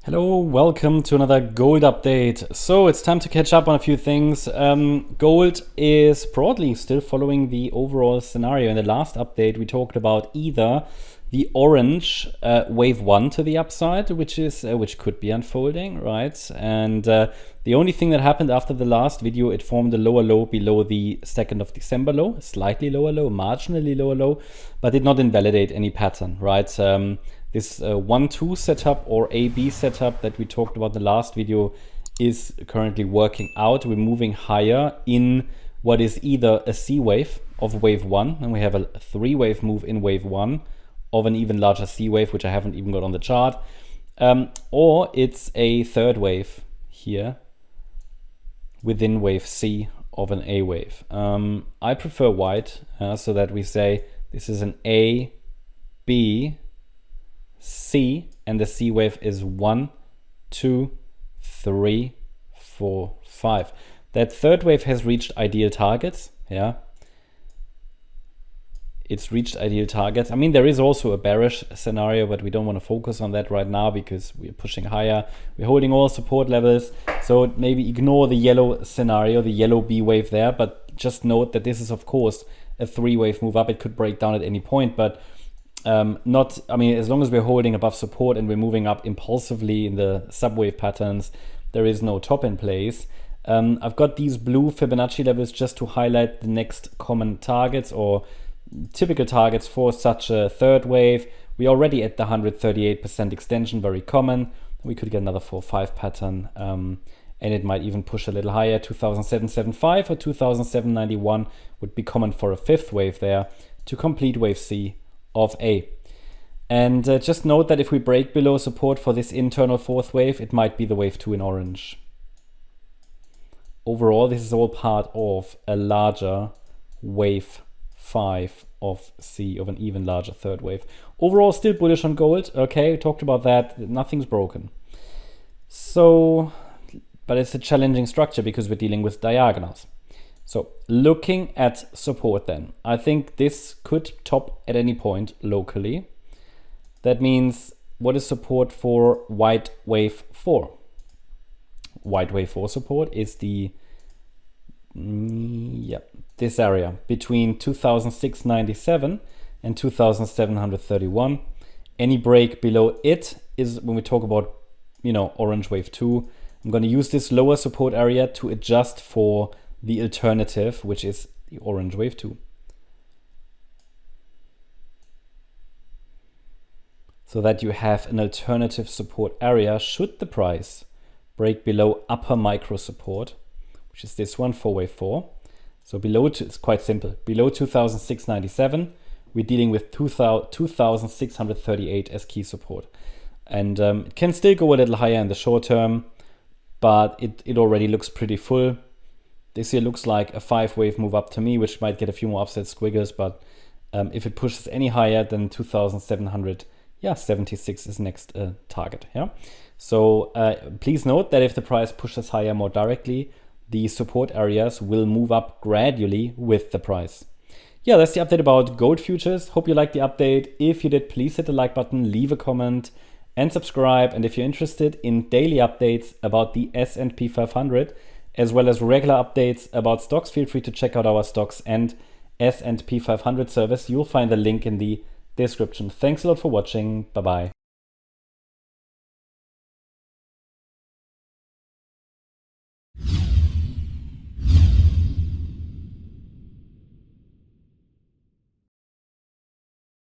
Hello, welcome to another gold update. So it's time to catch up on a few things. Gold is broadly still following the overall scenario. In the last update, we talked about either the orange wave 1 to the upside, which could be unfolding, right? And the only thing that happened after the last video, it formed a lower low below the 2nd of December low, a slightly lower low, marginally lower low, but did not invalidate any pattern, right? This 1-2 setup or AB setup that we talked about in the last video is currently working out. We're moving higher in what is either a C wave of wave 1, and we have a 3-wave move in wave 1 of an even larger C wave, which I haven't even got on the chart, or it's a 3rd wave here within wave C of an A wave. I prefer white, so that we say this is an A, B, C, and the C wave is 1, 2, 3, 4, 5. That 3rd wave has reached ideal targets. Yeah, it's reached ideal targets. I mean, there is also a bearish scenario, but we don't want to focus on that right now because we're pushing higher. We're holding all support levels. So maybe ignore the yellow scenario, the yellow B wave there, but just note that this is, of course, a 3-wave move up. It could break down at any point, but as long as we're holding above support and we're moving up impulsively in the subwave patterns, there is no top in place. I've got these blue Fibonacci levels just to highlight the next common targets or typical targets for such a 3rd wave. We're already at the 138% extension, very common. We could get another 4-5 pattern, and it might even push a little higher. 2775 or 2791 would be common for a 5th wave there to complete wave C of A. And just note that if we break below support for this internal 4th wave, it might be the wave 2 in orange. Overall, this is all part of a larger wave 5 of C, of an even larger 3rd wave. Overall, still bullish on gold. Okay, we talked about that. Nothing's broken. So, but it's a challenging structure because we're dealing with diagonals. So looking at support then, I think this could top at any point locally. That means what is support for white wave 4? White wave 4 support is the, this area between 2697 and 2731. Any break below it is when we talk about, orange wave 2. I'm going to use this lower support area to adjust for the alternative, which is the orange wave 2. So that you have an alternative support area should the price break below upper micro support, which is this one for wave 4. So below, it's quite simple. Below 2697, we're dealing with 2638 as key support. And it can still go a little higher in the short term, but it already looks pretty full. This here looks like a 5-wave move up to me, which might get a few more upside squiggles, but if it pushes any higher than 2776 is next target. Yeah. So please note that if the price pushes higher more directly, the support areas will move up gradually with the price. Yeah, that's the update about gold futures. Hope you liked the update. If you did, please hit the like button, leave a comment, and subscribe. And if you're interested in daily updates about the S&P 500, as well as regular updates about stocks, feel free to check out our stocks and S&P 500 service. You'll find the link in the description. Thanks a lot for watching. Bye-bye.